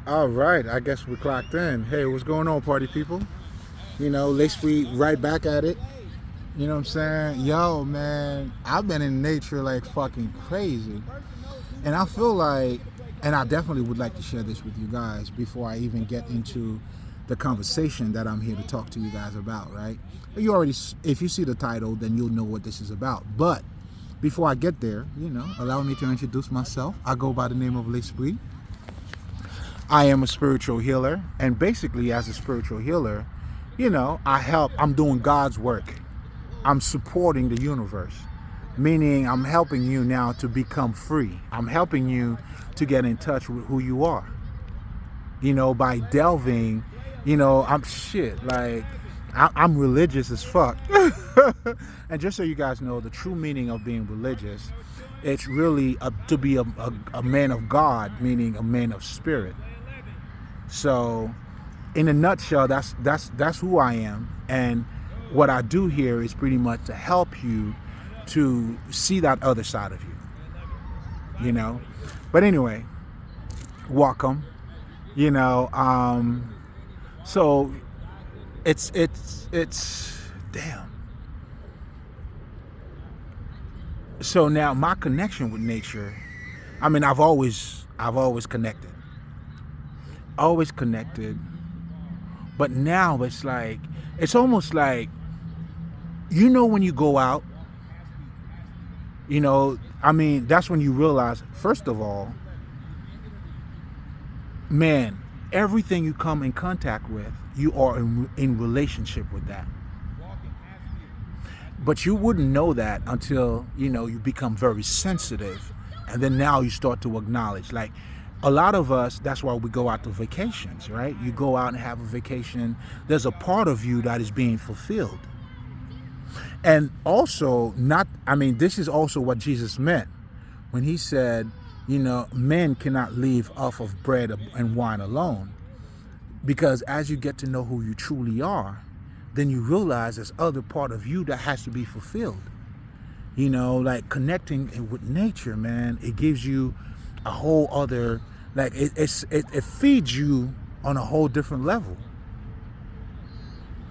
All right, I guess we clocked in. Hey, what's going on, party people? Let's be right back at it. You know what I'm saying? Yo, man, I've been in nature like fucking crazy. And I feel like, and I definitely would like to share this with you guys before I even get into the conversation that I'm here to talk to you guys about, right? You already, if you see the title, then you'll know what this is about. But before I get there, allow me to introduce myself. I go by the name of L'Esprit. I am a spiritual healer, and basically, as a spiritual healer, I'm doing God's work. I'm supporting the universe, meaning I'm helping you now to become free. I'm helping you to get in touch with who you are, by delving, I'm shit, like, I'm religious as fuck. And just so you guys know, the true meaning of being religious, it's really to be a man of God, meaning a man of spirit. So, in a nutshell, that's who I am, and what I do here is pretty much to help you to see that other side of you. But anyway, welcome. You know, so it's damn. So now my connection with nature, I mean, I've always connected, but now it's almost like, when you go out, I mean, that's when you realize, first of all, man, everything you come in contact with, you are in relationship with that. But you wouldn't know that until, you become very sensitive. And then now you start to acknowledge, like, a lot of us, that's why we go out to vacations, right? You go out and have a vacation. There's a part of you that is being fulfilled. And also, this is also what Jesus meant when he said, men cannot live off of bread and wine alone. Because as you get to know who you truly are, then you realize there's other part of you that has to be fulfilled. Like connecting with nature, man, it gives you a whole other, like, it feeds you on a whole different level.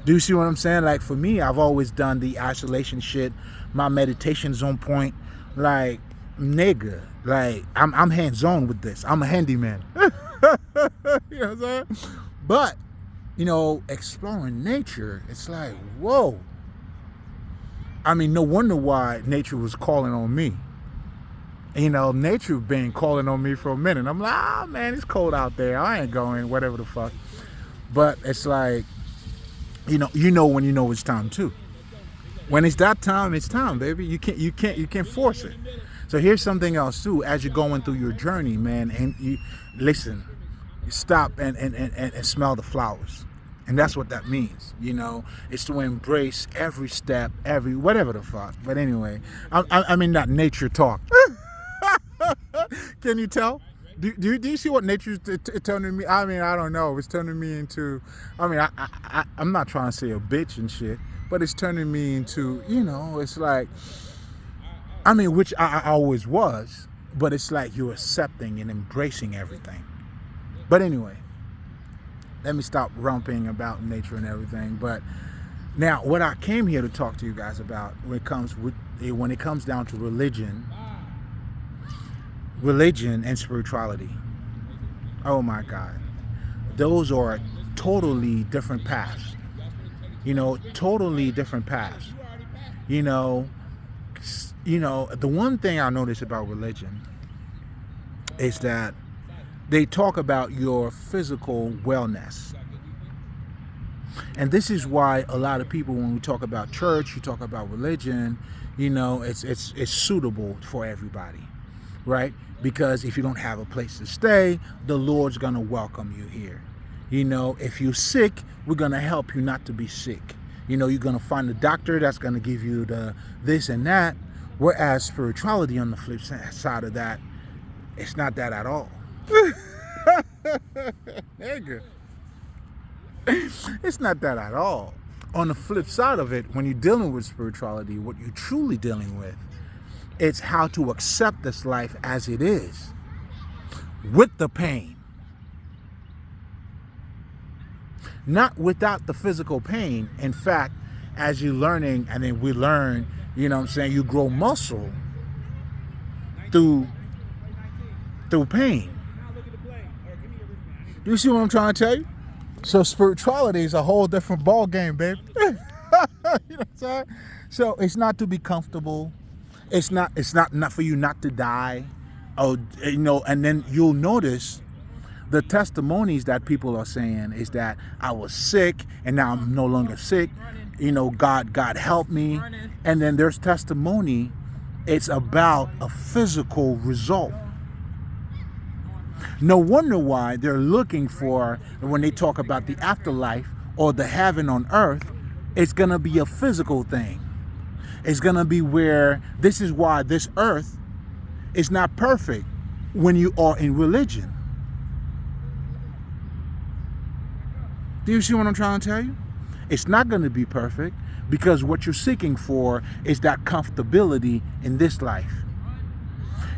Do you see what I'm saying? Like, for me, I've always done the isolation shit. My meditation's on point. Like, nigga, like, I'm hands-on with this. I'm a handyman. You know what I'm saying? But, exploring nature, it's like, whoa. I mean, no wonder why nature was calling on me. Nature been calling on me for a minute. I'm like, man, it's cold out there. I ain't going, whatever the fuck. But it's like, when you know it's time too. When it's that time, it's time, baby. You can't force it. So here's something else too. As you're going through your journey, man, and you listen, stop and smell the flowers. And that's what that means, It's to embrace every step, every whatever the fuck. But anyway, I mean that nature talk. Can you tell? Do you see what nature's turning me? I mean, I don't know. It's turning me into. I mean, I'm not trying to say a bitch and shit, but it's turning me into. It's like. I mean, which I always was, but it's like you're accepting and embracing everything. But anyway, let me stop rumping about nature and everything. But now, what I came here to talk to you guys about when it comes down to religion and spirituality. Oh my God. Those are totally different paths. Totally different paths. The one thing I notice about religion is that they talk about your physical wellness. And this is why a lot of people, when we talk about church, you talk about religion, it's suitable for everybody, right? Because if you don't have a place to stay, the Lord's going to welcome you here. If you're sick, we're going to help you not to be sick. You're going to find a doctor that's going to give you the this and that. Whereas spirituality, on the flip side of that, it's not that at all. Nigga. It's not that at all. On the flip side of it, when you're dealing with spirituality, what you're truly dealing with, it's how to accept this life as it is, with the pain. not without the physical pain. In fact, as you're learning, and then we learn, you know what I'm saying, you grow muscle through pain. Do you see what I'm trying to tell you? So spirituality is a whole different ball game, babe. You know what I'm saying? So it's not to be comfortable. It's not for you not to die. Oh, you know, and then you'll notice the testimonies that people are saying is that I was sick and now I'm no longer sick. You know, God helped me. And then there's testimony. It's about a physical result. No wonder why they're looking for, when they talk about the afterlife or the heaven on earth, it's going to be a physical thing. It's going to be where, this is why this earth is not perfect when you are in religion. Do you see what I'm trying to tell you? It's not going to be perfect because what you're seeking for is that comfortability in this life.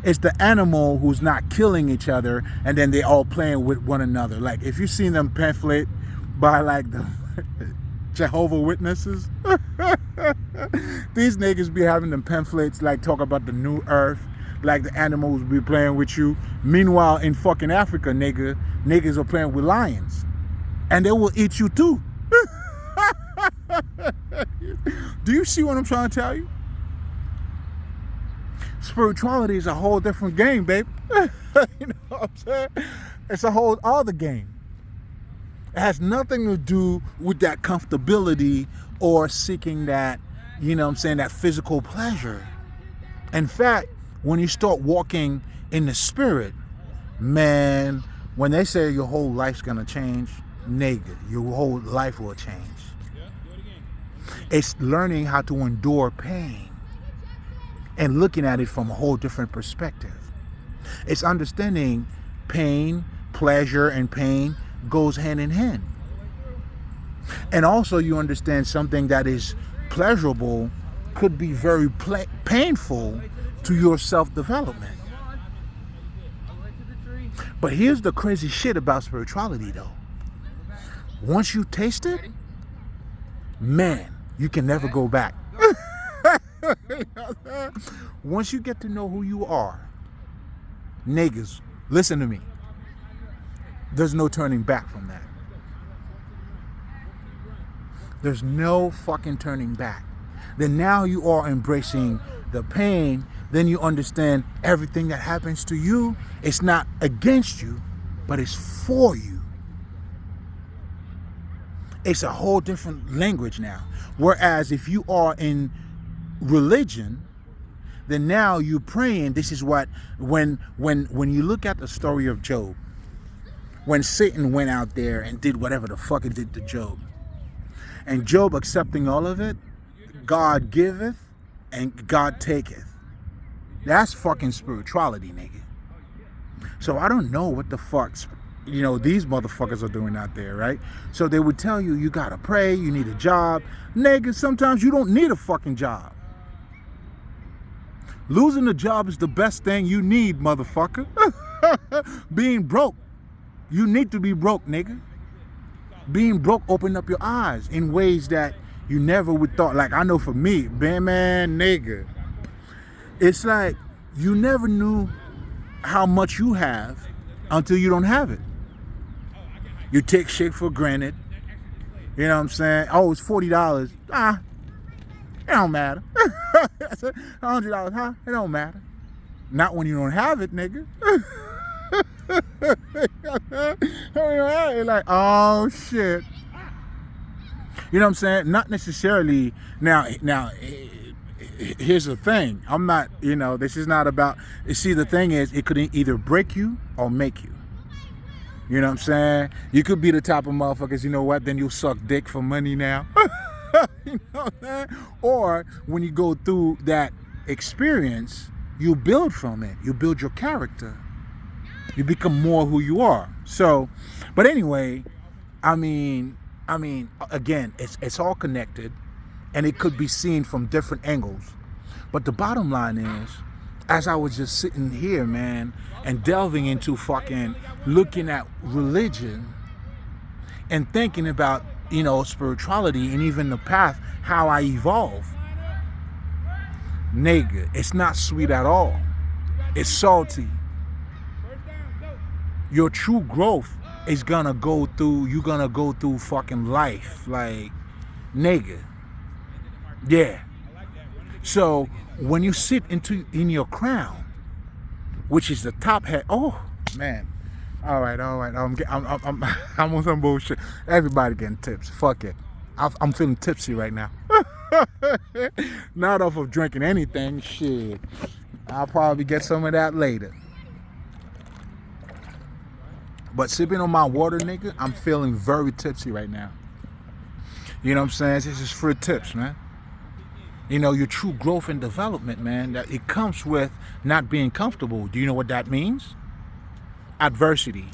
It's the animal who's not killing each other and then they all playing with one another. Like if you've seen them pamphlet by like the Jehovah's Witnesses, these niggas be having them pamphlets like talk about the new earth, like the animals be playing with you. Meanwhile, in fucking Africa, niggas are playing with lions. And they will eat you too. Do you see what I'm trying to tell you? Spirituality is a whole different game, babe. You know what I'm saying? It's a whole other game. It has nothing to do with that comfortability or seeking that, you know what I'm saying, that physical pleasure. In fact, when you start walking in the spirit, man, when they say your whole life's gonna change, nigga, your whole life will change. It's learning how to endure pain and looking at it from a whole different perspective. It's understanding pain, pleasure, and pain goes hand in hand. And also you understand something that is pleasurable could be very painful to your self-development. But here's the crazy shit about spirituality though. Once you taste it, man, you can never go back. Once you get to know who you are, niggas, listen to me. There's no turning back from that. There's no fucking turning back. Then now you are embracing the pain. Then you understand everything that happens to you. It's not against you, but it's for you. It's a whole different language now. Whereas if you are in religion, then now you're praying. This is what, when you look at the story of Job, when Satan went out there and did whatever the fuck it did to Job, and Job accepting all of it, God giveth and God taketh. That's fucking spirituality, nigga. So I don't know what the fuck, you know, these motherfuckers are doing out there, right? So they would tell you, you gotta pray, you need a job. Nigga, sometimes you don't need a fucking job. Losing a job is the best thing you need, motherfucker. Being broke. You need to be broke, nigga. Being broke opened up your eyes in ways that you never would thought. Like I know for me, man, nigga. It's like you never knew how much you have until you don't have it. You take shit for granted. You know what I'm saying? Oh, it's $40. It don't matter. $100, huh? It don't matter. Not when you don't have it, nigga. You're like, oh shit. You know what I'm saying? Not necessarily. Now, here's the thing. I'm not, you know, this is not about, you see, the thing is, it could either break you or make you. You know what I'm saying? You could be the type of motherfuckers, you know what, then you'll suck dick for money now. You know what I'm saying? Or when you go through that experience, you build from it. You build your character. You become more who you are. So, but anyway, I mean, again, it's all connected, and it could be seen from different angles. But the bottom line is, as I was just sitting here, man, and delving into fucking looking at religion, and thinking about, spirituality and even the path, how I evolve. Nigga, it's not sweet at all. It's salty. Your true growth is you're gonna go through fucking life. Like, nigga. Yeah. So when you sit in your crown, which is the top hat, oh man. All right. I'm on some bullshit. Everybody getting tips. Fuck it. I'm feeling tipsy right now. Not off of drinking anything. Shit. I'll probably get some of that later. But sipping on my water, nigga, I'm feeling very tipsy right now. You know what I'm saying? This is free tips, man. Your true growth and development, man, that it comes with not being comfortable. Do you know what that means? Adversity.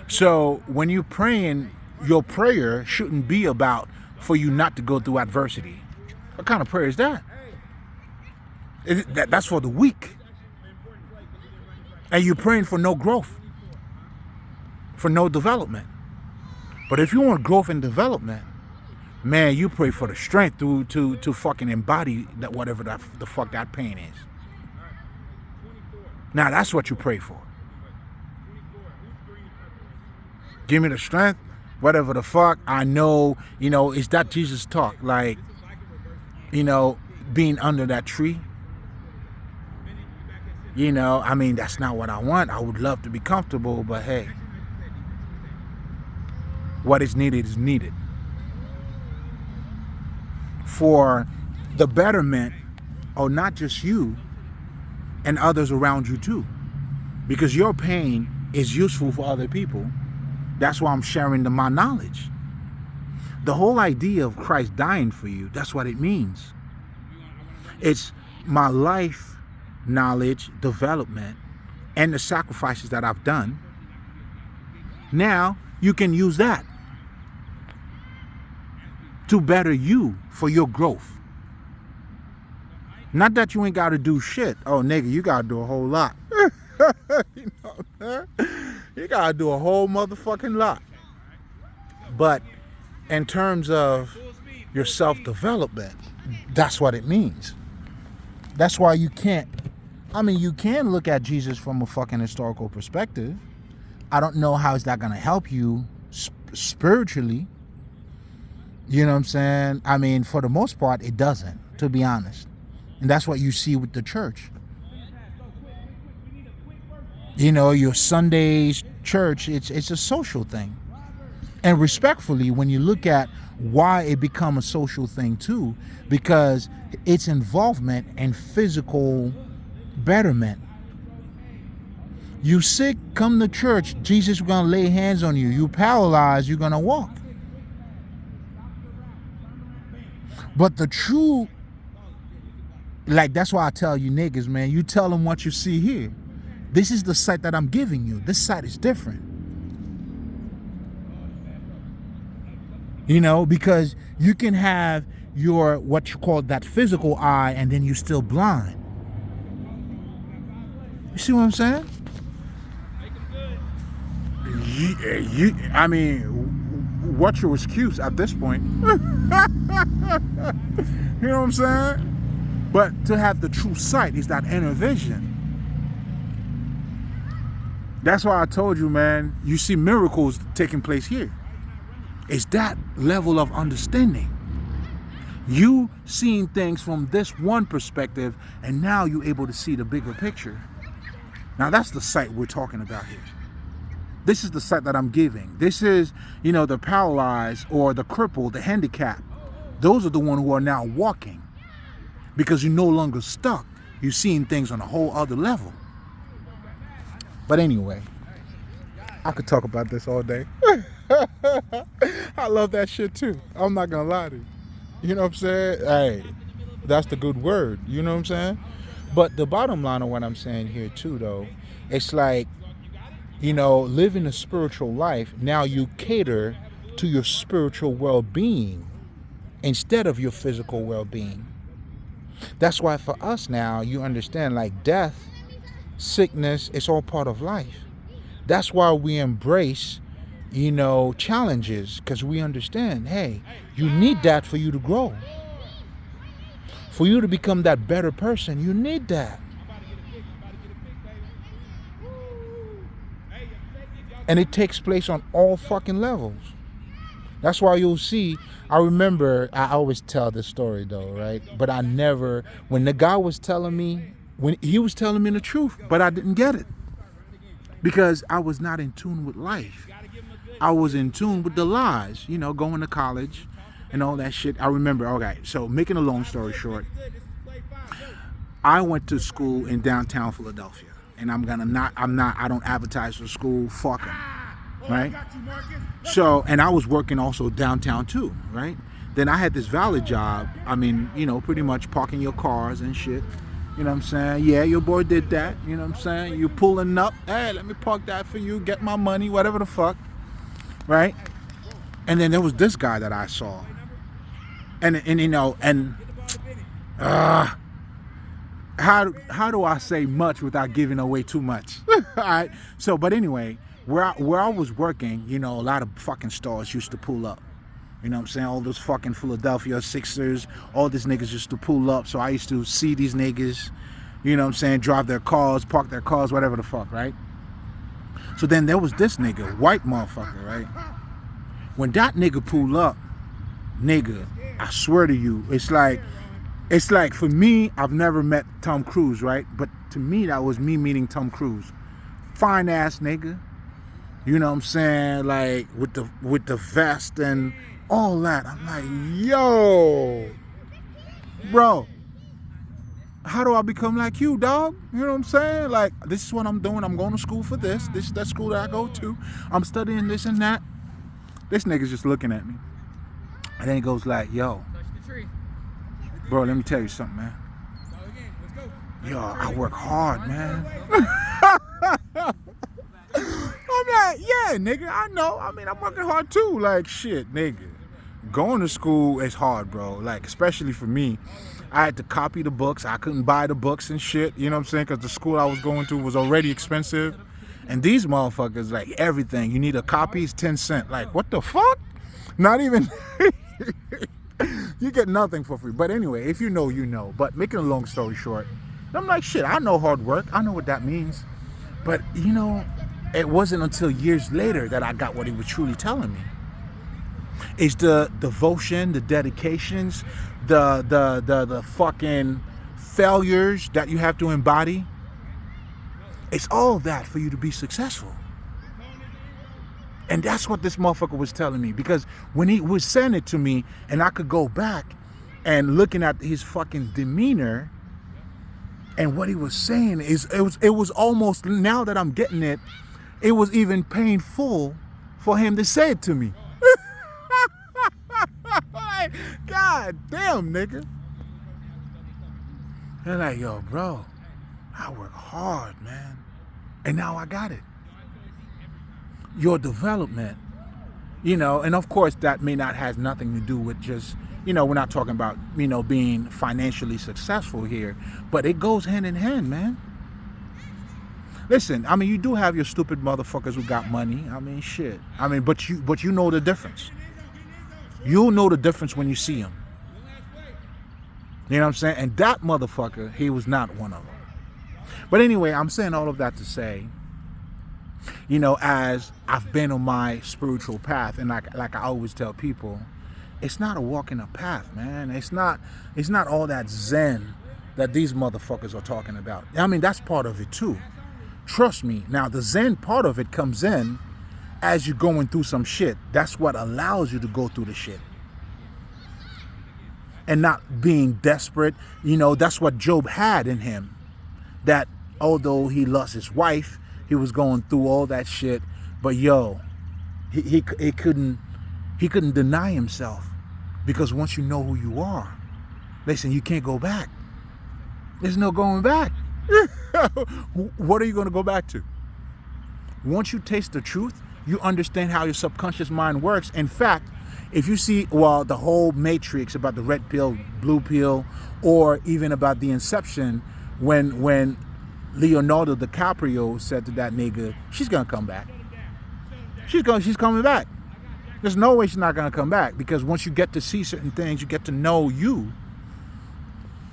So when you're praying, your prayer shouldn't be about for you not to go through adversity. What kind of prayer is that? That's for the weak. And you're praying for no growth, for no development. But if you want growth and development, man, you pray for the strength to fucking embody that whatever the fuck that pain is. Now that's what you pray for. Give me the strength, whatever the fuck. I know, it's that Jesus talk, like, being under that tree. That's not what I want. I would love to be comfortable, but hey, what is needed is needed. For the betterment of not just you and others around you too. Because your pain is useful for other people. That's why I'm sharing my knowledge. The whole idea of Christ dying for you, that's what it means. It's my life, knowledge, development, and the sacrifices that I've done. Now, you can use that to better you for your growth. Not that you ain't got to do shit. Oh, nigga, you got to do a whole lot. You got to do a whole motherfucking lot. But in terms of your self-development, that's what it means. That's why you can look at Jesus from a fucking historical perspective. I don't know how is that going to help you spiritually. You know what I'm saying? For the most part, it doesn't, to be honest. And that's what you see with the church. Your Sunday's church, it's a social thing. And respectfully, when you look at why it become a social thing too, because its involvement in physical betterment. You sick, come to church. Jesus is going to lay hands on you. You paralyzed, you're going to walk. But the true, that's why I tell you niggas, man, you tell them what you see here. This is the sight that I'm giving you. This sight is different. Because you can have your, what you call that physical eye, and then you're still blind. You see what I'm saying? What's your excuse at this point? You know what I'm saying? But to have the true sight is that inner vision. That's why I told you, man, you see miracles taking place here. It's that level of understanding. You seeing things from this one perspective, and now you're able to see the bigger picture. Now that's the sight we're talking about here. This is the sight that I'm giving. This is, the paralyzed or the crippled, the handicapped. Those are the ones who are now walking. Because you're no longer stuck. You're seeing things on a whole other level. But anyway, I could talk about this all day. I love that shit too. I'm not gonna lie to you. You know what I'm saying? Hey, that's the good word. You know what I'm saying? But the bottom line of what I'm saying here too, though, it's like, living a spiritual life, now you cater to your spiritual well-being instead of your physical well-being. That's why for us now, you understand, like death, sickness, it's all part of life. That's why we embrace, challenges, because we understand, hey, you need that for you to grow. For you to become that better person, you need that. And it takes place on all fucking levels. That's why you'll see, I remember, I always tell this story though, right? But I never, when the guy was telling me, when he was telling me the truth, but I didn't get it. Because I was not in tune with life. I was in tune with the lies, going to college and all that shit. I remember, okay, so making a long story short, I went to school in downtown Philadelphia. And I don't advertise for school, fuck 'em, right? So, and I was working also downtown too, right? Then I had this valet job. I mean, pretty much parking your cars and shit. You know what I'm saying? Yeah, your boy did that. You know what I'm saying? You pulling up, hey, let me park that for you, get my money, whatever the fuck, right? And then there was this guy that I saw. How do I say much without giving away too much? All right. So, but anyway, where I was working, a lot of fucking stars used to pull up. You know what I'm saying? All those fucking Philadelphia Sixers, all these niggas used to pull up. So I used to see these niggas, drive their cars, park their cars, whatever the fuck, right? So then there was this nigga, white motherfucker, right? When that nigga pull up, nigga, I swear to you, it's like for me, I've never met Tom Cruise, right? But to me, that was me meeting Tom Cruise. Fine ass nigga. You know what I'm saying? Like with the vest and all that. I'm like, yo, bro, how do I become like you, dog? You know what I'm saying? Like, this is what I'm doing. I'm going to school for this. This is that school that I go to. I'm studying this and that. This nigga's just looking at me. And then he goes like, yo, bro, let me tell you something, man. Yo, I work hard, man. I'm like, yeah, nigga, I know. I mean, I'm working hard too. Like, shit, nigga. Going to school is hard, bro. Like, especially for me. I had to copy the books. I couldn't buy the books and shit. You know what I'm saying? Because the school I was going to was already expensive. And these motherfuckers, like, everything. You need a copy, it's 10 cents. Like, what the fuck? Not even... You get nothing for free. But anyway, if you know, you know. But making a long story short, I'm like, shit, I know hard work. I know what that means. But, it wasn't until years later that I got what he was truly telling me. It's the devotion, the dedications, the fucking failures that you have to embody. It's all that for you to be successful. And that's what this motherfucker was telling me. Because when he was saying it to me, and I could go back and looking at his fucking demeanor and what he was saying, it was almost, now that I'm getting it, it was even painful for him to say it to me. Like, God damn, nigga. They're like, yo, bro, I work hard, man. And now I got it. Your development, and of course that may not have nothing to do with just, we're not talking about, being financially successful here, but it goes hand in hand, man. Listen, I mean, you do have your stupid motherfuckers who got money. I mean, shit. I mean, but you know the difference. You'll know the difference when you see him. You know what I'm saying? And that motherfucker, he was not one of them. But anyway, I'm saying all of that to say, as I've been on my spiritual path, and like I always tell people, it's not a walk in a path, man. It's not all that Zen that these motherfuckers are talking about. I mean, that's part of it too. Trust me. Now, the Zen part of it comes in as you're going through some shit. That's what allows you to go through the shit. And not being desperate. That's what Job had in him. That although he lost his wife, he was going through all that shit. But yo, he couldn't deny himself. Because once you know who you are, listen, you can't go back. There's no going back. What are you going to go back to? Once you taste the truth, you understand how your subconscious mind works. In fact, if you see, the whole matrix about the red pill, blue pill, or even about the inception, when Leonardo DiCaprio said to that nigga, she's gonna come back. She's coming back. There's no way she's not gonna come back, because once you get to see certain things, you get to know you.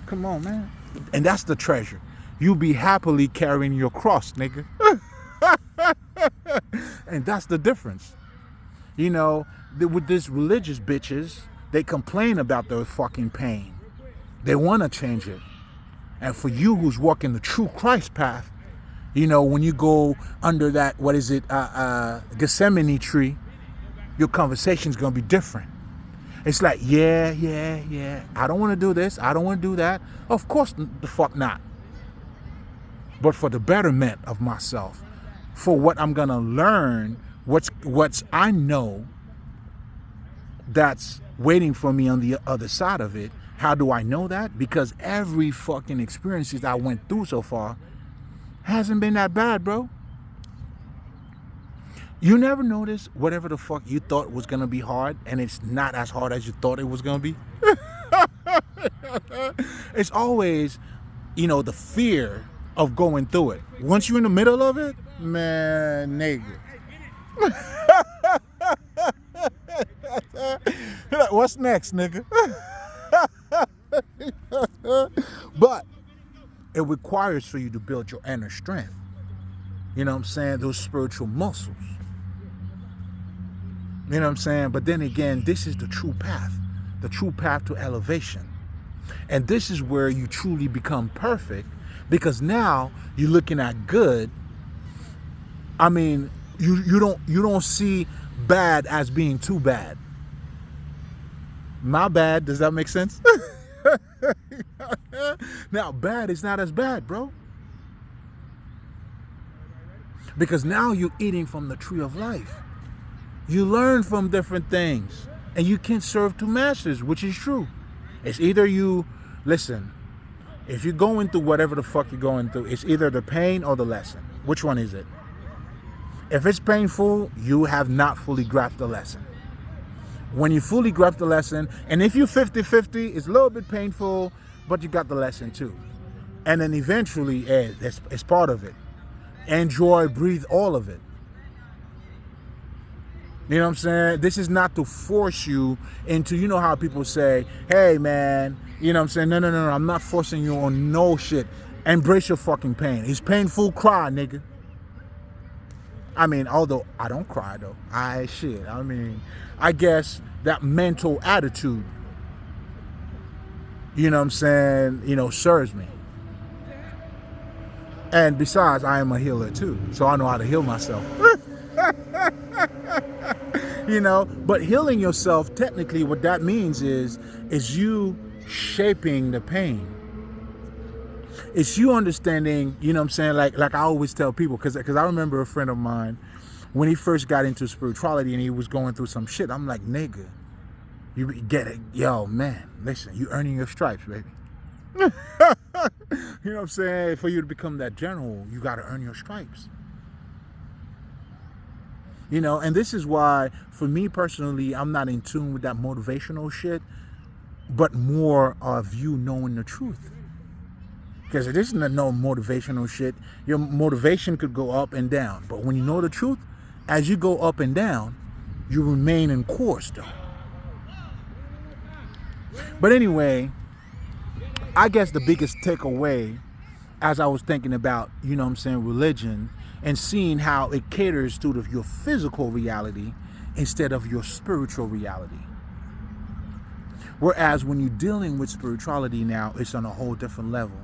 Come on, man. And that's the treasure. You be happily carrying your cross, nigga. And that's the difference. You know, with these religious bitches, they complain about their fucking pain. They want to change it. And for you who's walking the true Christ path, you know, when you go under that, Gethsemane tree, your conversation's going to be different. It's like, yeah. I don't want to do this. I don't want to do that. Of course the fuck not. But for the betterment of myself, for what I'm going to learn, what's I know that's waiting for me on the other side of it. How do I know that? Because every fucking experiences I went through so far hasn't been that bad, bro. You never notice whatever the fuck you thought was gonna be hard, and it's not as hard as you thought it was gonna be? It's always, you know, the fear of going through it. Once you're in the middle of it, man, nigga. What's next, nigga? But it requires for you to build your inner strength. You know what I'm saying? Those spiritual muscles. You know what I'm saying? But then again, this is the true path to elevation. And this is where you truly become perfect, because now you're looking at good. I mean, you don't see bad as being too bad. My bad, does that make sense? Now, bad is not as bad, bro. Because now you're eating from the tree of life. You learn from different things. And you can serve two masters, which is true. It's either you, listen, if you're going through whatever the fuck you're going through, it's either the pain or the lesson. Which one is it? If it's painful, you have not fully grasped the lesson. When you fully grasp the lesson, and if you're 50-50, it's a little bit painful, but you got the lesson too. And then eventually, it's part of it. Enjoy, breathe all of it. You know what I'm saying? This is not to force you into, you know how people say, hey man, you know what I'm saying? No, I'm not forcing you on no shit. Embrace your fucking pain. It's painful, cry, nigga. I mean, although I don't cry though. I guess that mental attitude, you know what I'm saying, you know, serves me. And besides, I am a healer too, so I know how to heal myself. You know, but healing yourself, technically what that means is you shaping the pain. It's you understanding, you know what I'm saying, like I always tell people, because I remember a friend of mine, when he first got into spirituality and he was going through some shit, I'm like, nigga, you get it. Yo, man, listen, you earning your stripes, baby. You know what I'm saying? For you to become that general, you got to earn your stripes. You know, and this is why, for me personally, I'm not in tune with that motivational shit, but more of you knowing the truth. Because it isn't no motivational shit. Your motivation could go up and down. But when you know the truth, as you go up and down, you remain in course, though. But anyway, I guess the biggest takeaway, as I was thinking about, you know what I'm saying, religion, and seeing how it caters to your physical reality instead of your spiritual reality. Whereas when you're dealing with spirituality now, it's on a whole different level.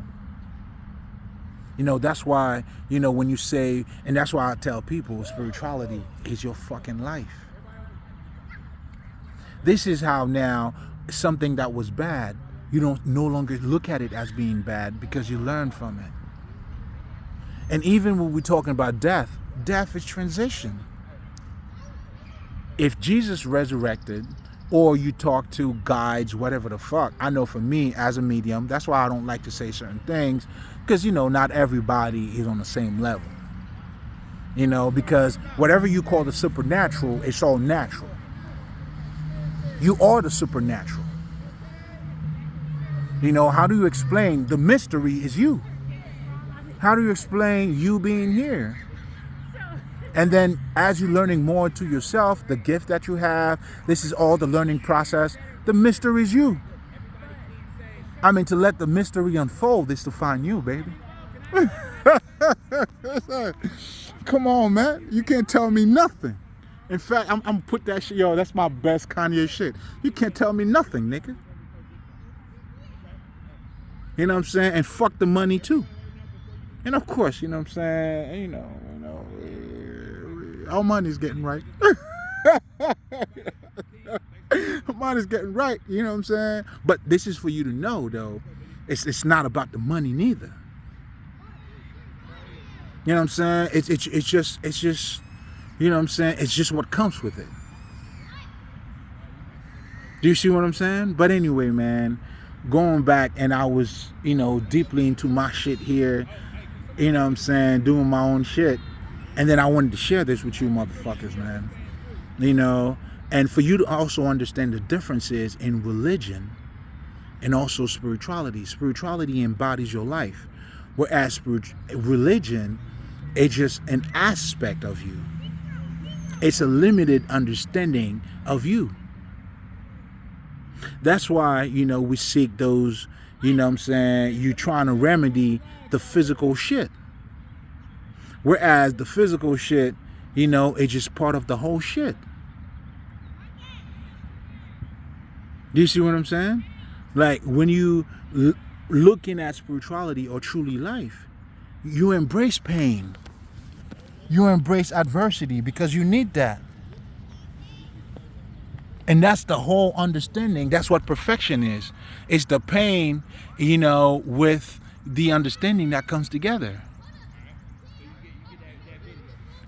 You know, that's why, you know, when you say, and that's why I tell people, spirituality is your fucking life. This is how now something that was bad, you don't no longer look at it as being bad because you learn from it. And even when we're talking about death is transition. If Jesus resurrected, or you talk to guides, whatever the fuck, I know for me as a medium, that's why I don't like to say certain things, because, you know, not everybody is on the same level. You know, because whatever you call the supernatural, it's all natural. You are the supernatural. You know, how do you explain? The mystery is you. How do you explain you being here? And then as you're learning more to yourself, the gift that you have, this is all the learning process. The mystery is you. I mean, to let the mystery unfold is to find you, baby. Come on, man. You can't tell me nothing. In fact, I'm put that shit, yo, that's my best Kanye shit. You can't tell me nothing, nigga. You know what I'm saying? And fuck the money too. And of course, you know what I'm saying? You know, our money's getting right. Money's getting right, you know what I'm saying? But this is for you to know, though. It's not about the money neither. You know what I'm saying? It's just you know what I'm saying? It's just what comes with it. Do you see what I'm saying? But anyway, man, going back, and I was, you know, deeply into my shit here, you know what I'm saying, doing my own shit. And then I wanted to share this with you motherfuckers, man. You know, and for you to also understand the differences in religion and also spirituality. Spirituality embodies your life, whereas religion is just an aspect of you. It's a limited understanding of you. That's why, you know, we seek those, you know what I'm saying, you trying to remedy the physical shit. Whereas the physical shit, you know, it's just part of the whole shit. Do you see what I'm saying? Like when you looking at spirituality or truly life, you embrace pain. You embrace adversity because you need that. And that's the whole understanding. That's what perfection is. It's the pain, you know, with the understanding that comes together.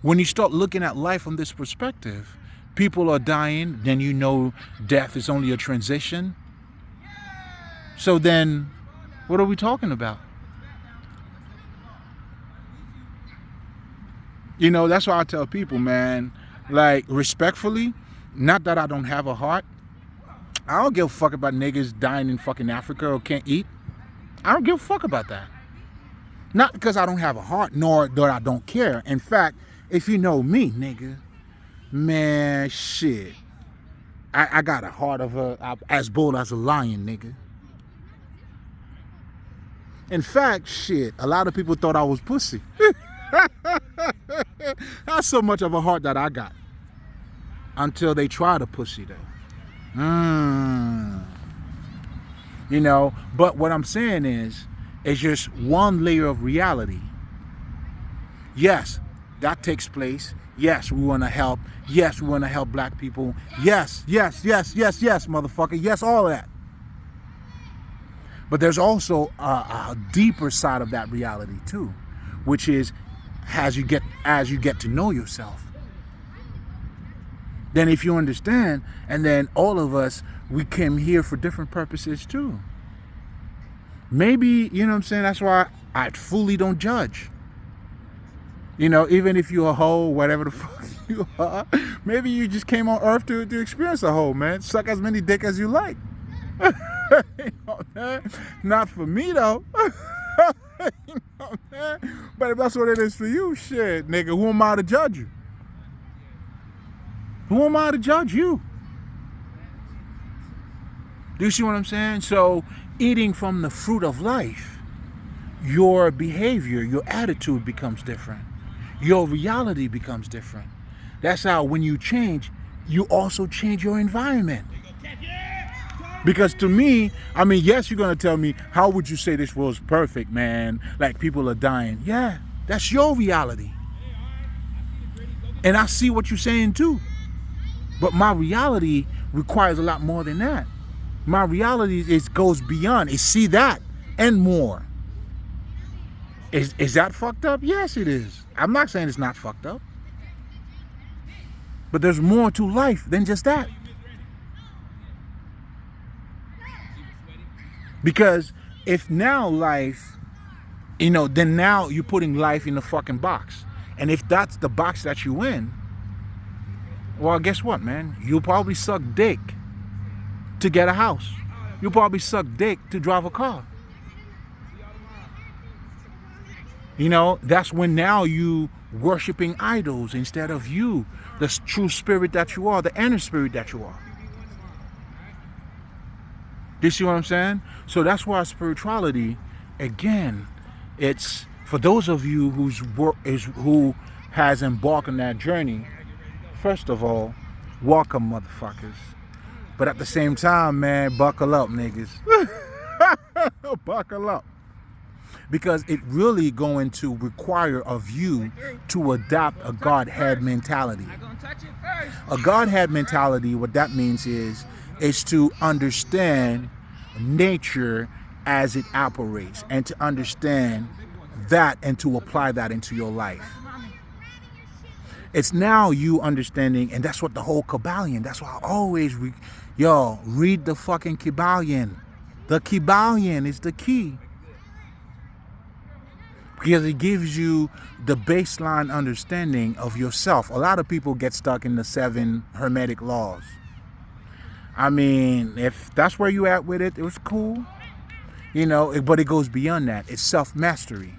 When you start looking at life from this perspective, people are dying, then you know death is only a transition. So then, what are we talking about? You know, that's why I tell people, man, like, respectfully, not that I don't have a heart. I don't give a fuck about niggas dying in fucking Africa or can't eat. I don't give a fuck about that. Not because I don't have a heart, nor that I don't care. In fact, if you know me, nigga, man, shit. I got a heart of as bold as a lion, nigga. In fact, shit, a lot of people thought I was pussy. That's so much of a heart that I got. Until they try to pussy, though. You know, but what I'm saying is, it's just one layer of reality. Yes, that takes place. Yes, we want to help. Yes, we want to help black people. Yes, motherfucker. Yes, all of that. But there's also a deeper side of that reality too, which is as you get to know yourself. Then if you understand, and then all of us, we came here for different purposes too. Maybe, you know what I'm saying, that's why I fully don't judge. You know, even if you're a hoe, whatever the fuck you are, maybe you just came on earth to experience a hoe, man. Suck as many dick as you like. You know, man? Not for me, though. You know, man? But if that's what it is for you, shit, nigga, who am I to judge you? Who am I to judge you? Do you see what I'm saying? So, eating from the fruit of life, your behavior, your attitude becomes different. Your reality becomes different. That's how when you change, you also change your environment. Because to me, I mean, yes, you're going to tell me, how would you say this world's perfect, man? Like people are dying. Yeah, that's your reality. And I see what you're saying too. But my reality requires a lot more than that. My reality goes beyond. It's see that and more. Is that fucked up? Yes, it is. I'm not saying it's not fucked up. But there's more to life than just that. Because if now life, you know, then now you're putting life in a fucking box. And if that's the box that you in, well, guess what, man? You'll probably suck dick to get a house. You'll probably suck dick to drive a car. That's when now you worshiping idols instead of you, the true spirit that you are, the inner spirit that you are. Do you see what I'm saying? So that's why spirituality, again, it's for those of you who has embarked on that journey. First of all, welcome, motherfuckers. But at the same time, man, buckle up, niggas. Buckle up. Because it really going to require of you to adopt a Godhead mentality. A Godhead mentality, what that means is to understand nature as it operates and to understand that and to apply that into your life. It's now you understanding, and that's what the whole Kybalion, that's why I always read the fucking Kybalion. The Kybalion is the key. Because it gives you the baseline understanding of yourself. A lot of people get stuck in the 7 Hermetic laws. I mean, if that's where you at with it, it was cool. But it goes beyond that. It's self-mastery.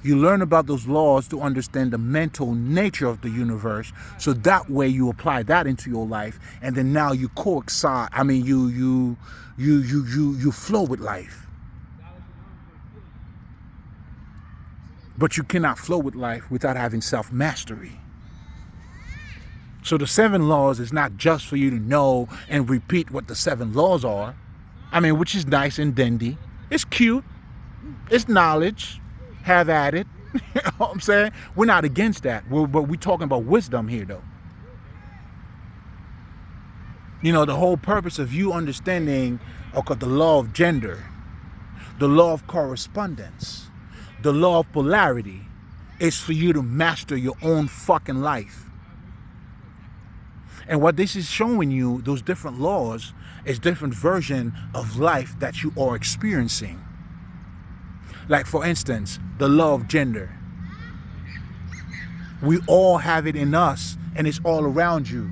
You learn about those laws to understand the mental nature of the universe, so that way you apply that into your life, and then now you coincide. I mean, you flow with life. But you cannot flow with life without having self-mastery. So the 7 laws is not just for you to know and repeat what the 7 laws are. I mean, which is nice and dandy. It's cute. It's knowledge. Have at it. You know what I'm saying? We're not against that. But we're talking about wisdom here, though. The whole purpose of you understanding the law of gender, the law of correspondence, the law of polarity is for you to master your own fucking life. And what this is showing you, those different laws, is different version of life that you are experiencing. Like, for instance, the law of gender. We all have it in us, and it's all around you.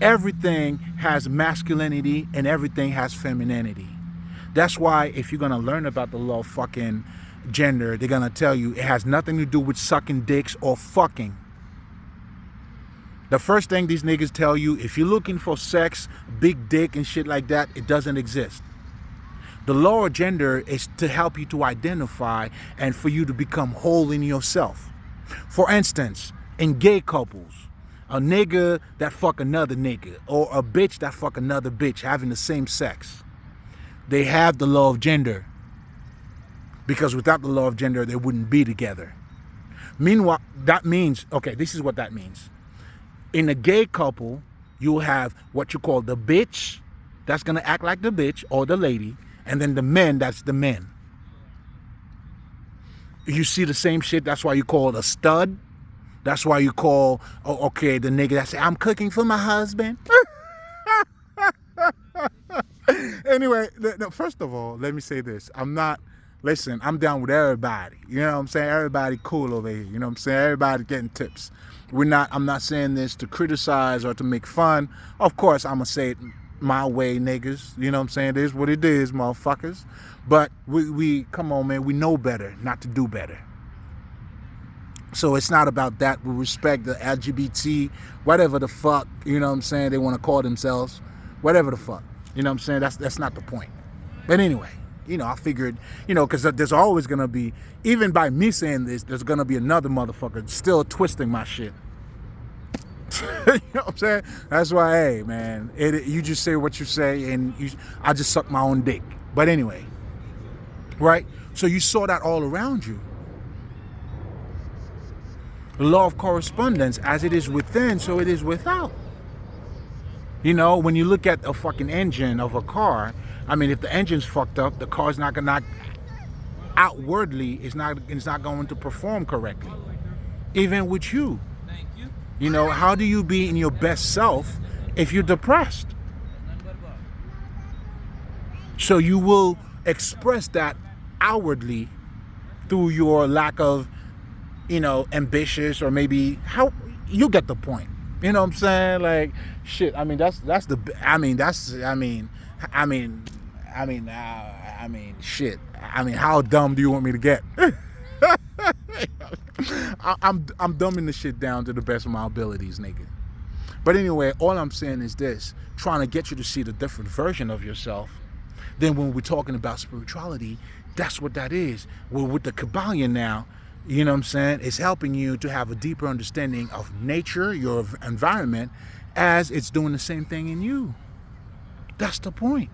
Everything has masculinity and everything has femininity. That's why if you're going to learn about the law of fucking gender, they're going to tell you it has nothing to do with sucking dicks or fucking. The first thing these niggas tell you, if you're looking for sex, big dick and shit like that, it doesn't exist. The law of gender is to help you to identify and for you to become whole in yourself. For instance, in gay couples, a nigga that fuck another nigga or a bitch that fuck another bitch having the same sex, they have the law of gender. Because without the law of gender, they wouldn't be together. Meanwhile, that means, okay, this is what that means. In a gay couple, you'll have what you call the bitch that's going to act like the bitch or the lady, and then the men, that's the men. You see the same shit, that's why you call it a stud. That's why you call, the nigga that say, I'm cooking for my husband. Anyway, first of all, let me say this. I'm down with everybody. You know what I'm saying? Everybody cool over here. You know what I'm saying? Everybody getting tips. I'm not saying this to criticize or to make fun. Of course, I'm going to say it my way, niggas. You know what I'm saying? It is what it is, motherfuckers. But we come on, man. We know better not to do better. So it's not about that. We respect the LGBT, whatever the fuck, you know what I'm saying, they want to call themselves, whatever the fuck. You know what I'm saying? That's not the point. But anyway, I figured, because there's always going to be, even by me saying this, there's going to be another motherfucker still twisting my shit. You know what I'm saying? That's why, hey, man, you just say what you say, and I just suck my own dick. But anyway, right? So you saw that all around you. The law of correspondence, as it is within, so it is without. When you look at a fucking engine of a car, I mean, if the engine's fucked up, the car's not gonna, outwardly, it's not going to perform correctly. Even with you. How do you be in your best self if you're depressed? So you will express that outwardly through your lack of, ambitious, or maybe you get the point. You know what I'm saying? Like, shit. I mean, I mean, shit. I mean, how dumb do you want me to get? I'm dumbing the shit down to the best of my abilities, nigga. But anyway, all I'm saying is this: trying to get you to see the different version of yourself. Then when we're talking about spirituality, that's what that is. Well, with the Kabbalion now, you know what I'm saying? It's helping you to have a deeper understanding of nature, your environment, as it's doing the same thing in you. That's the point.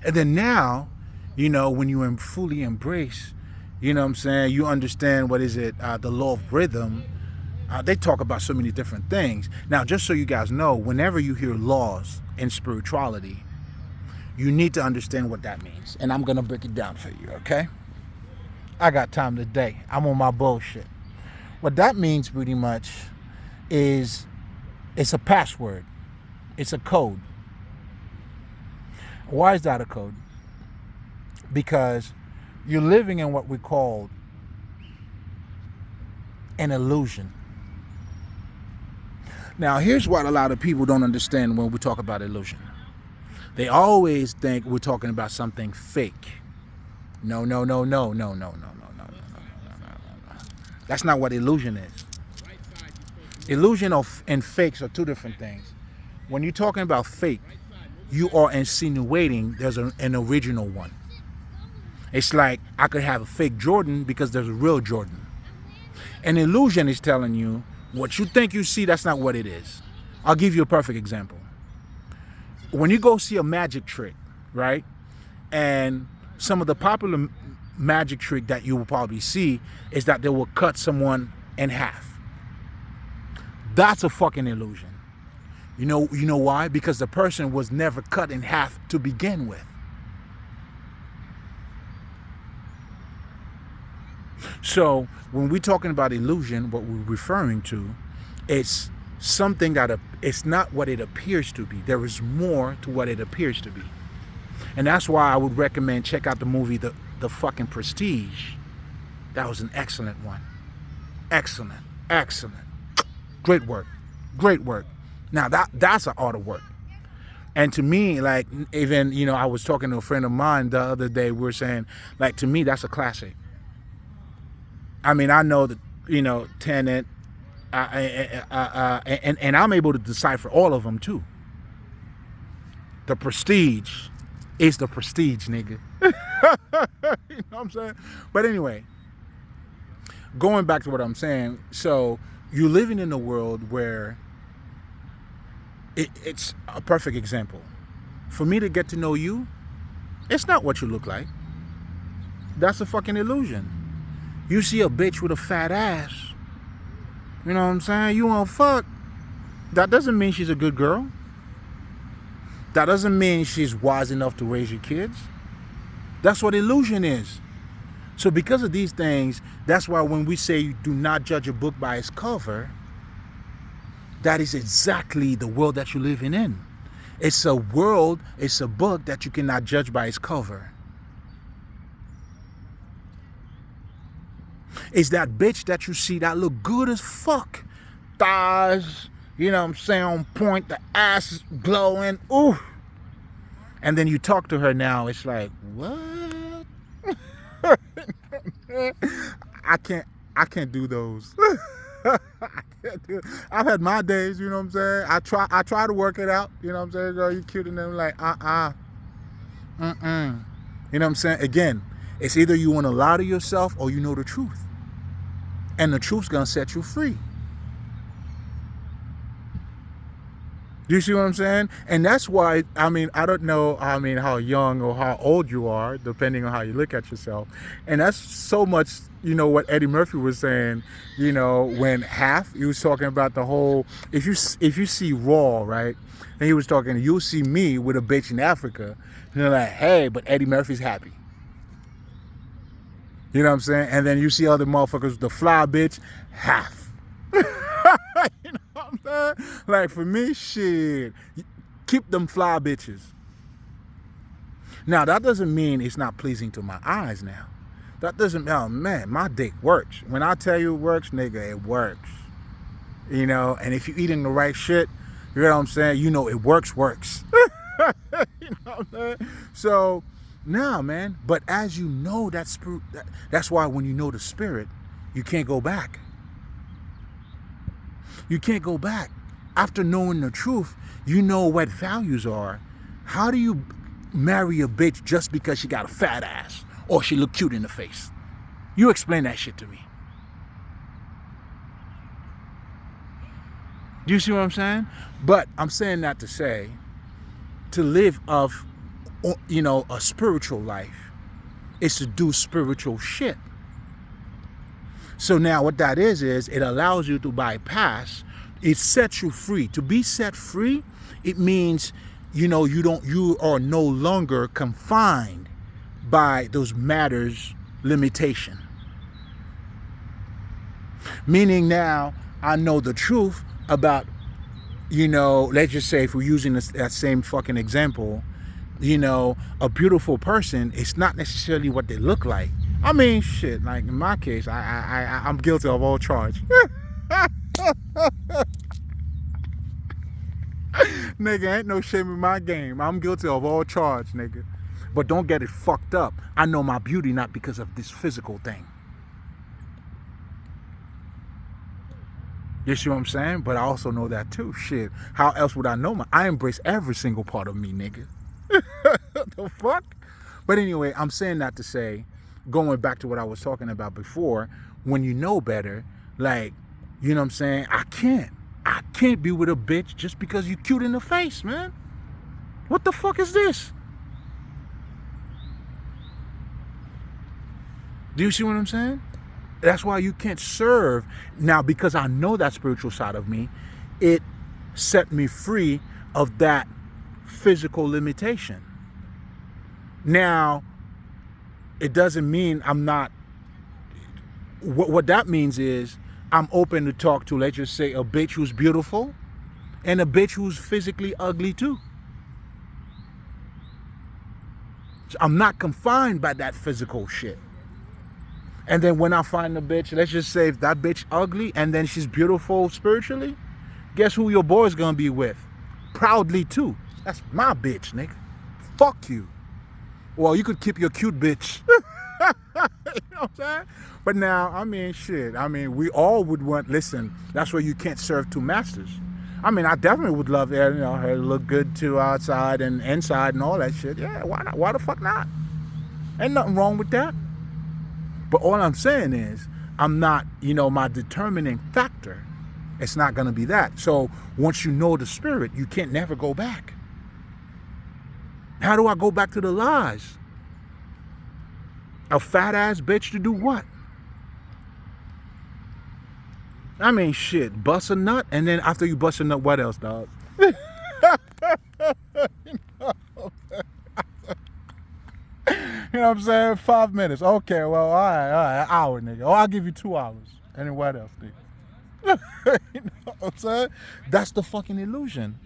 And then now, you know, when you fully embrace, you know what I'm saying, you understand, what is it, the law of rhythm. They talk about so many different things. Now, just so you guys know, whenever you hear laws in spirituality, you need to understand what that means. And I'm going to break it down for you, okay? I got time today. I'm on my bullshit. What that means pretty much is it's a password. It's a code. Why is that a code? Because you're living in what we call an illusion. Now, here's what a lot of people don't understand when we talk about illusion. They always think we're talking about something fake. No. That's not what illusion is. Illusion and fakes are two different things. When you're talking about fake, you are insinuating there's an original one. It's like I could have a fake Jordan because there's a real Jordan. An illusion is telling you what you think you see, that's not what it is. I'll give you a perfect example. When you go see a magic trick, right? And some of the popular magic trick that you will probably see is that they will cut someone in half. That's a fucking illusion. You know why? Because the person was never cut in half to begin with. So when we're talking about illusion, what we're referring to, it's something that it's not what it appears to be. There is more to what it appears to be. And that's why I would recommend check out the movie The fucking Prestige. That was an excellent one. Excellent. Great work. Now that's an art of work. And to me, like, even, you know, I was talking to a friend of mine the other day, we were saying, like, to me, that's a classic. I mean, I know that, you know, Tenet, and I'm able to decipher all of them too. The Prestige is the Prestige, nigga. You know what I'm saying? But anyway, going back to what I'm saying, so you're living in a world where it's a perfect example. For me to get to know you, it's not what you look like. That's a fucking illusion. You see a bitch with a fat ass, you know what I'm saying? You want to fuck. That doesn't mean she's a good girl. That doesn't mean she's wise enough to raise your kids. That's what illusion is. So because of these things, that's why when we say do not judge a book by its cover, that is exactly the world that you're living in. It's a world, it's a book that you cannot judge by its cover. It's that bitch that you see that look good as fuck. Thighs, you know what I'm saying, on point, the ass is glowing, ooh. And then you talk to her now, it's like, what? I can't do those. I've had my days, you know what I'm saying? I try to work it out, you know what I'm saying? Girl, you cute, and then like, You know what I'm saying? Again, it's either you want to lie to yourself or you know the truth. And the truth's gonna set you free. Do you see what I'm saying? And that's why, I mean, I don't know, how young or how old you are, depending on how you look at yourself. And that's so much, you know, what Eddie Murphy was saying, you know, when he was talking about the whole, if you see Raw, right? And he was talking, you'll see me with a bitch in Africa. And they're like, hey, but Eddie Murphy's happy. You know what I'm saying? And then you see other motherfuckers, the fly bitch, half. You know what I'm saying? Like, for me, shit, keep them fly bitches. Now, that doesn't mean it's not pleasing to my eyes now. That doesn't, oh man, my dick works. When I tell you it works, nigga, it works. You know, and if you're eating the right shit, you know what I'm saying? You know it works. You know what I'm saying? So, nah, man. But as you know that spirit, that's why when you know the spirit, you can't go back. You can't go back. After knowing the truth, you know what values are. How do you marry a bitch just because she got a fat ass or she look cute in the face? You explain that shit to me. Do you see what I'm saying? But I'm saying that to say, to live of, you know, a spiritual life is to do spiritual shit. So now what that is it allows you to bypass, it sets you free. To be set free, it means, you know, you are no longer confined by those matters limitation. Meaning now I know the truth about, you know, let's just say if we're using that same fucking example, you know, a beautiful person, it's not necessarily what they look like. I mean, shit, like in my case, I'm guilty of all charge. Nigga, ain't no shame in my game. I'm guilty of all charge, nigga. But don't get it fucked up. I know my beauty not because of this physical thing. You see what I'm saying? But I also know that too. Shit. How else would I know I embrace every single part of me, nigga. The fuck? But anyway, I'm saying that to say, going back to what I was talking about before, when you know better, like, you know what I'm saying? I can't be with a bitch just because you cute in the face, man. What the fuck is this? Do you see what I'm saying? That's why you can't serve. Now, because I know that spiritual side of me, it set me free of that physical limitation. Now, it doesn't mean I'm not, what that means is I'm open to talk to, let's just say, a bitch who's beautiful and a bitch who's physically ugly too. So I'm not confined by that physical shit. And then when I find a bitch, let's just say if that bitch ugly and then she's beautiful spiritually, guess who your boy's gonna be with? Proudly too. That's my bitch, nigga. Fuck you. Well, you could keep your cute bitch. You know what I'm saying? But now, I mean, shit. I mean, we all would want, listen, that's where you can't serve two masters. I mean, I definitely would love her, you know, her to look good too outside and inside and all that shit. Yeah, why not? Why the fuck not? Ain't nothing wrong with that. But all I'm saying is, I'm not, you know, my determining factor. It's not going to be that. So once you know the spirit, you can't never go back. How do I go back to the lies? A fat ass bitch to do what? I mean, shit, bust a nut, and then after you bust a nut, what else, dog? You know what I'm saying? 5 minutes. Okay, well, all right, an hour, nigga. Oh, I'll give you 2 hours. And then what else, nigga? You know what I'm saying? That's the fucking illusion.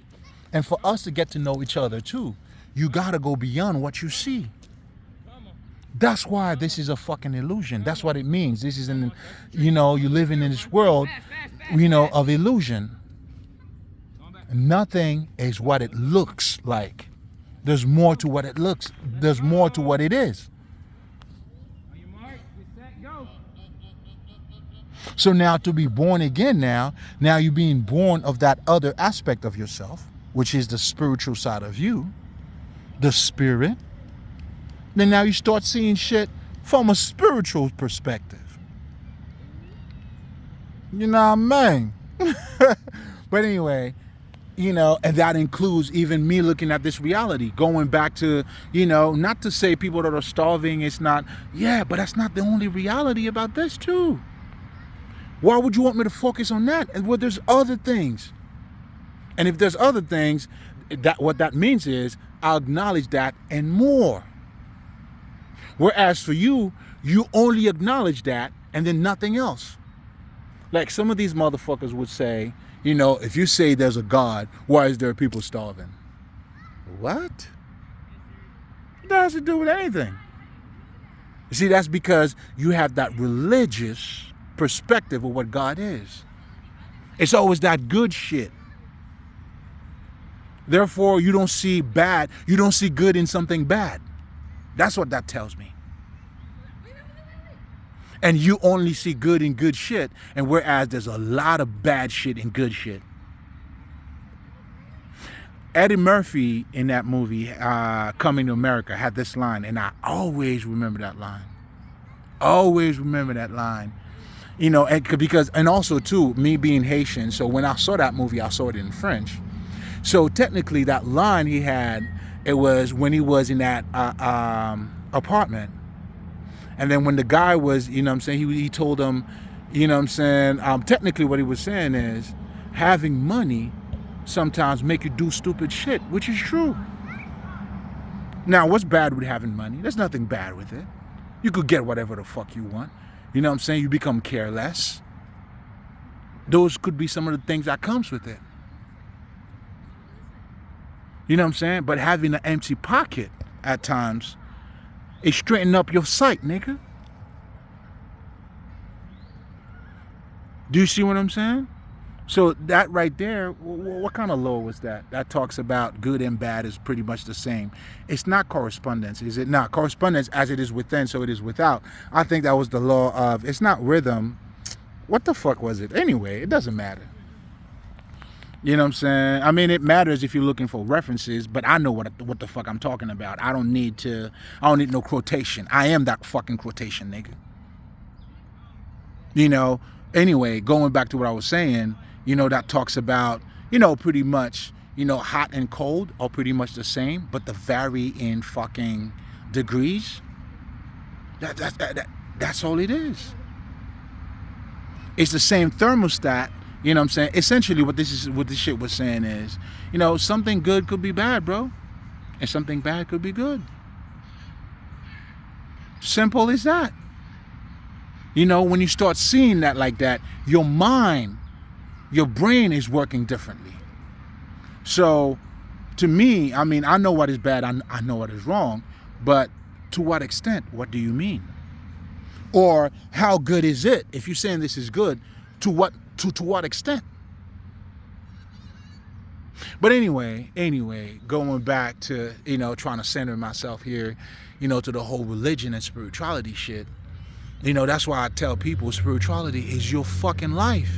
And for us to get to know each other, too, you gotta go beyond what you see. That's why this is a fucking illusion. That's what it means. This is an, you know, you're living in this world, you know, of illusion. Nothing is what it looks like. There's more to what it looks. There's more to what it is. So now to be born again now you're being born of that other aspect of yourself, which is the spiritual side of you, the spirit. Then now you start seeing shit from a spiritual perspective. You know what I mean? But anyway, you know, and that includes even me looking at this reality, going back to, you know, not to say people that are starving, it's not, yeah, but that's not the only reality about this too. Why would you want me to focus on that? And well, there's other things. And if there's other things, what that means is I'll acknowledge that and more. Whereas for you, you only acknowledge that and then nothing else. Like some of these motherfuckers would say, you know, if you say there's a God, why is there people starving? What? That has to do with anything. You see, that's because you have that religious perspective of what God is. It's always that good shit. Therefore, you don't see bad. You don't see good in something bad. That's what that tells me. And you only see good in good shit, and whereas there's a lot of bad shit in good shit. Eddie Murphy in that movie, Coming to America, had this line, and I always remember that line. Always remember that line. You know, and also too, me being Haitian, so when I saw that movie, I saw it in French. So technically that line he had, it was when he was in that apartment. And then when the guy was, you know what I'm saying, he told him, you know what I'm saying, technically what he was saying is, having money sometimes make you do stupid shit, which is true. Now, what's bad with having money? There's nothing bad with it. You could get whatever the fuck you want. You know what I'm saying? You become careless. Those could be some of the things that comes with it. You know what I'm saying? But having an empty pocket at times, it straighten up your sight, nigga. Do you see what I'm saying? So that right there, what kind of law was that? That talks about good and bad is pretty much the same. It's not correspondence, is it not? Correspondence as it is within, so it is without. I think that was the law of, it's not rhythm. What the fuck was it? Anyway, it doesn't matter. You know what I'm saying? I mean, it matters if you're looking for references, but I know what the fuck I'm talking about. I don't need no quotation. I am that fucking quotation, nigga. You know, anyway, going back to what I was saying, you know, that talks about, you know, pretty much, you know, hot and cold are pretty much the same, but they vary in fucking degrees. That's all it is. It's the same thermostat. You know what I'm saying? Essentially what this shit was saying is, you know, something good could be bad, bro. And something bad could be good. Simple as that. You know, when you start seeing that like that, your mind, your brain is working differently. So, to me, I mean, I know what is bad, I know what is wrong, but to what extent? What do you mean? Or how good is it? If you're saying this is good, to what extent? But anyway, going back to, you know, trying to center myself here, you know, to the whole religion and spirituality shit. You know, that's why I tell people spirituality is your fucking life.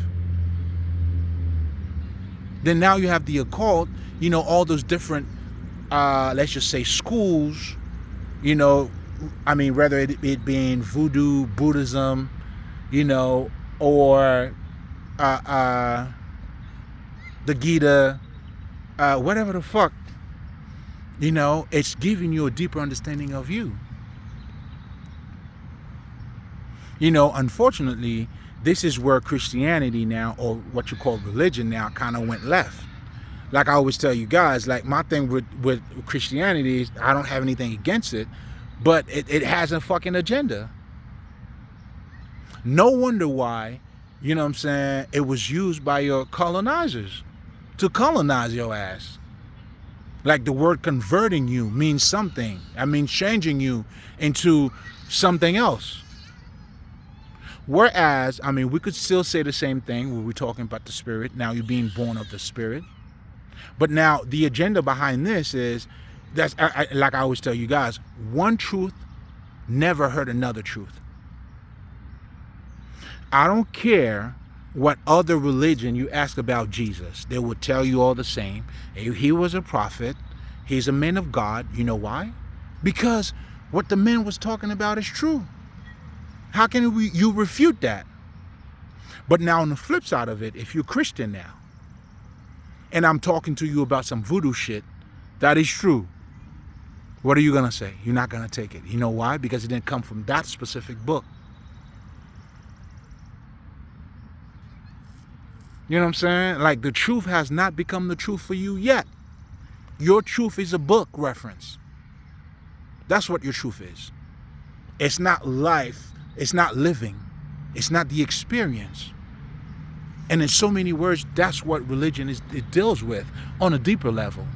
Then now you have the occult, you know, all those different, let's just say schools, you know, I mean, whether it being voodoo, Buddhism, you know, or the Gita, whatever the fuck, you know, it's giving you a deeper understanding of you. You know, unfortunately, this is where Christianity now, or what you call religion now, kind of went left. Like I always tell you guys, like my thing with Christianity is I don't have anything against it, but it has a fucking agenda. No wonder why, you know what I'm saying, it was used by your colonizers to colonize your ass. Like the word converting you means something. I mean, changing you into something else. Whereas, I mean, we could still say the same thing when we're talking about the spirit. Now you're being born of the spirit. But now the agenda behind this is, that's like I always tell you guys, one truth never hurt another truth. I don't care what other religion you ask about Jesus. They will tell you all the same. He was a prophet. He's a man of God. You know why? Because what the man was talking about is true. How can you refute that? But now on the flip side of it, if you're Christian now, and I'm talking to you about some voodoo shit, that is true. What are you going to say? You're not going to take it. You know why? Because it didn't come from that specific book. You know what I'm saying? Like the truth has not become the truth for you yet. Your truth is a book reference. That's what your truth is. It's not life. It's not living. It's not the experience. And in so many words, that's what religion it deals with on a deeper level.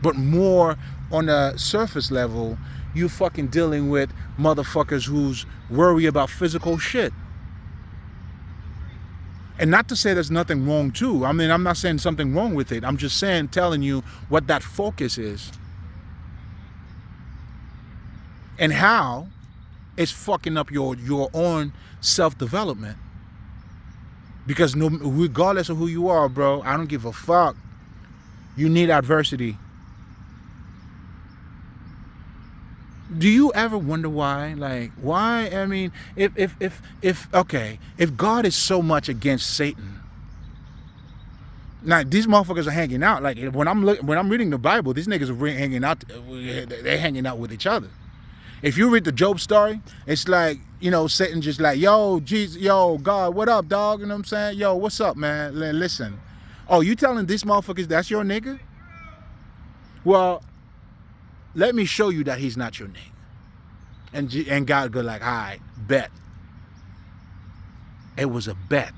But more on a surface level, you fucking dealing with motherfuckers who's worried about physical shit. And not to say there's nothing wrong too. I mean, I'm not saying something wrong with it. I'm just saying, telling you what that focus is. And how it's fucking up your own self-development. Because regardless of who you are, bro, I don't give a fuck. You need adversity. Do you ever wonder why? Like, why? I mean, if God is so much against Satan, now these motherfuckers are hanging out. Like when I'm reading the Bible, these niggas are hanging out. They're hanging out with each other. If you read the Job story, it's like, you know, Satan just like, yo, Jesus, yo, God, what up, dog? You know what I'm saying? Yo, what's up, man? Listen. Oh, you telling these motherfuckers that's your nigga? Well, let me show you that he's not your nigga. And God go like, all right, bet. It was a bet.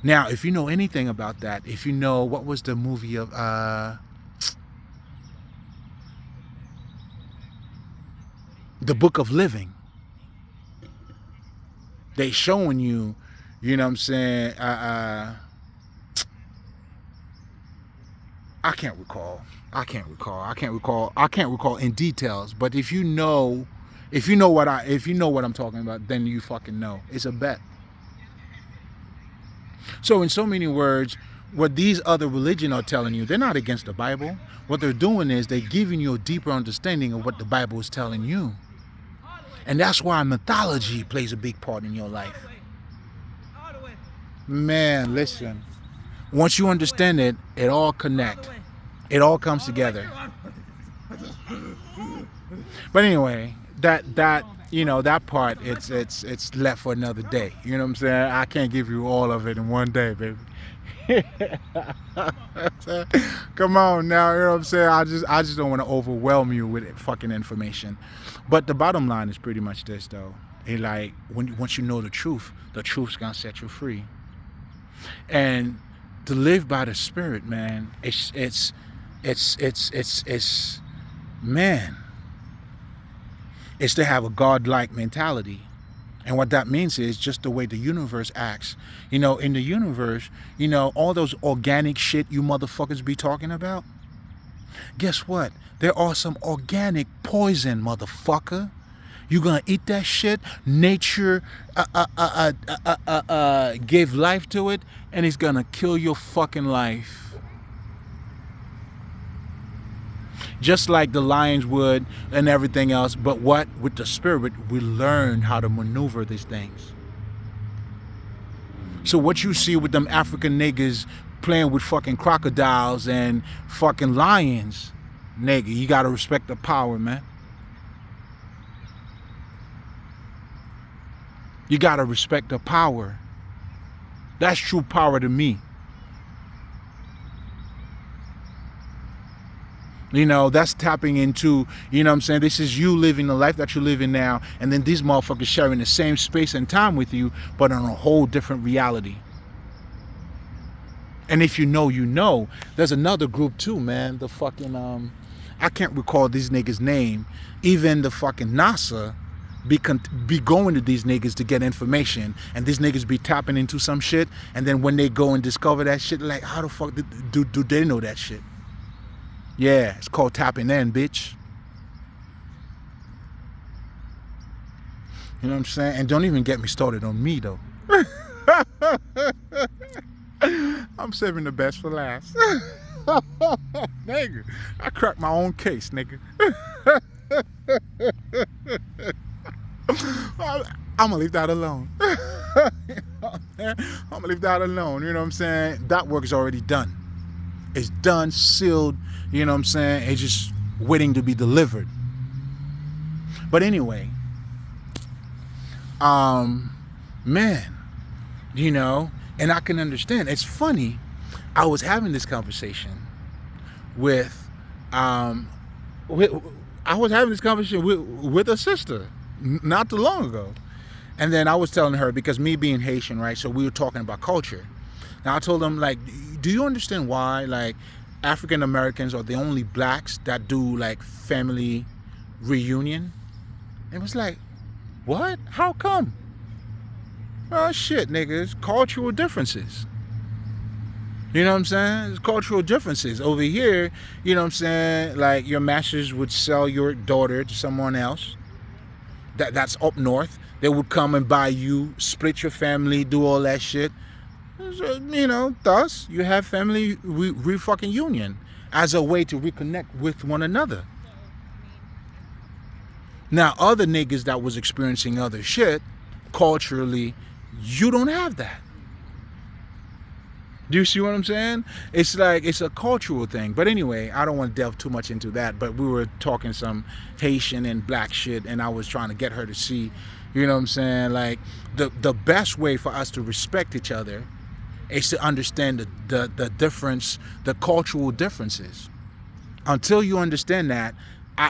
Now, if you know anything about that, if you know, what was the movie of, The Book of Living. They showing you, you know what I'm saying, I can't recall in details, but if you know what I'm talking about, then you fucking know. It's a bet. So in so many words, what these other religions are telling you, they're not against the Bible. What they're doing is they're giving you a deeper understanding of what the Bible is telling you. And that's why mythology plays a big part in your life. Man, listen. Once you understand it, it all connects. It all comes together. But anyway, that you know, that part, it's left for another day. You know what I'm saying? I can't give you all of it in one day, baby. Come on now, you know what I'm saying? I just don't want to overwhelm you with fucking information. But the bottom line is pretty much this, though. It like once you know the truth's gonna set you free. And to live by the Spirit, man, it's man. It's to have a God-like mentality. And what that means is just the way the universe acts. You know, in the universe, you know, all those organic shit you motherfuckers be talking about, guess what? There are some organic poison, motherfucker. You gonna eat that shit? Nature gave life to it, and it's gonna kill your fucking life. Just like the lions would and everything else. But what? With the Spirit, we learn how to maneuver these things. So what you see with them African niggas playing with fucking crocodiles and fucking lions, nigga, you gotta respect the power, man. You gotta respect the power. That's true power to me. You know, that's tapping into, you know what I'm saying, this is you living the life that you're living now, and then these motherfuckers sharing the same space and time with you, but on a whole different reality. And if you know, you know. There's another group too, man, the fucking, I can't recall these niggas' name. Even the fucking NASA be going to these niggas to get information, and these niggas be tapping into some shit, and then when they go and discover that shit, like, how the fuck do they know that shit? Yeah, it's called tapping in, bitch. You know what I'm saying? And don't even get me started on me, though. I'm saving the best for last. Nigga, I cracked my own case, nigga. I'm gonna leave that alone. I'm gonna leave that alone. You know what I'm saying? That work is already done. It's done, sealed, you know what I'm saying? It's just waiting to be delivered. But anyway, man, you know, and I can understand. It's funny, I was having this conversation with a sister not too long ago. And then I was telling her, because me being Haitian, right, so we were talking about culture. Now I told them, like, do you understand why, like, African Americans are the only blacks that do, like, family reunion? It was like, what? How come? Oh shit, niggas, cultural differences. You know what I'm saying? It's cultural differences. Over here, you know what I'm saying, like your masters would sell your daughter to someone else. That's up north. They would come and buy you, split your family, do all that shit. So, you know, thus you have family fucking union as a way to reconnect with one another. Now, other niggas that was experiencing other shit, culturally, you don't have that. Do you see what I'm saying? It's like, it's a cultural thing. But anyway, I don't want to delve too much into that, but we were talking some Haitian and black shit, and I was trying to get her to see, you know what I'm saying, like, the best way for us to respect each other is to understand the difference, the cultural differences. Until you understand that,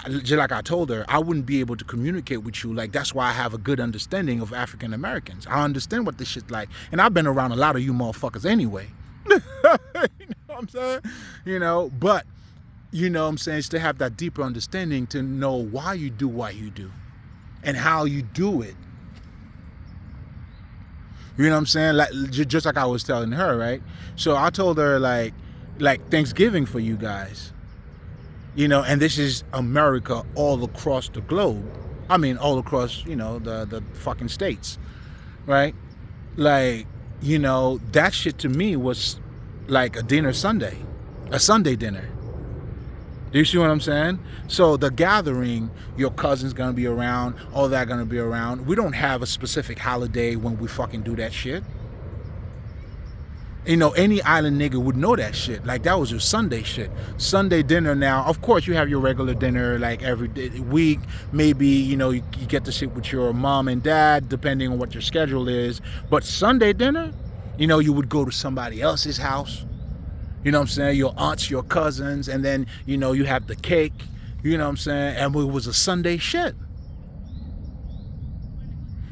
just like I told her, I wouldn't be able to communicate with you. Like, that's why I have a good understanding of African Americans. I understand what this shit's like. And I've been around a lot of you motherfuckers anyway. You know what I'm saying? You know, but, you know what I'm saying, is to have that deeper understanding to know why you do what you do and how you do it. You know what I'm saying? Like, just like I was telling her, right? So I told her, like Thanksgiving for you guys, you know, and this is America all across the globe. I mean, all across, you know, the fucking states, right? Like, you know, that shit to me was like a dinner Sunday, a Sunday dinner. Do you see what I'm saying? So the gathering, your cousin's gonna be around, all that gonna be around. We don't have a specific holiday when we fucking do that shit. You know, any island nigga would know that shit. Like, that was your Sunday shit. Sunday dinner now, of course you have your regular dinner like every week. Maybe, you know, you get to sit with your mom and dad, depending on what your schedule is. But Sunday dinner, you know, you would go to somebody else's house. You know what I'm saying? Your aunts, your cousins, and then, you know, you have the cake. You know what I'm saying? And it was a Sunday shit.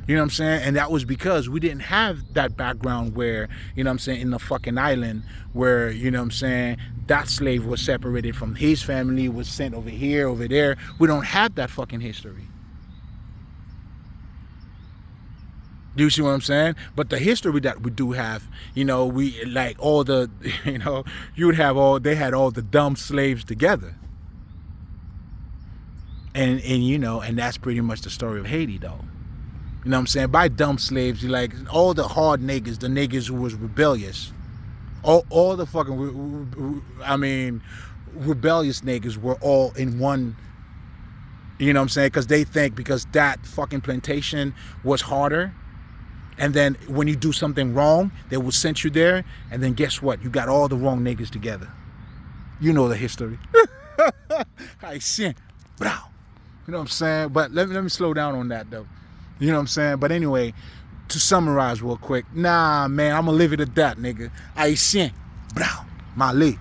You know what I'm saying? And that was because we didn't have that background where, you know what I'm saying, in the fucking island where, you know what I'm saying, that slave was separated from his family, was sent over here, over there. We don't have that fucking history. Do you see what I'm saying? But the history that we do have, you know, we like all the, you know, they had all the dumb slaves together. And you know, and that's pretty much the story of Haiti, though. You know what I'm saying? By dumb slaves, you like all the hard niggas, the niggas who was rebellious. All the fucking, I mean, rebellious niggas were all in one, you know what I'm saying? Because they think because that fucking plantation was harder, and then when you do something wrong, they will send you there, and then guess what? You got all the wrong niggas together. You know the history. I see, bro. You know what I'm saying? But let me slow down on that, though. You know what I'm saying? But anyway, to summarize real quick, nah, man, I'm gonna leave it at that, nigga. I see, bro, my leg.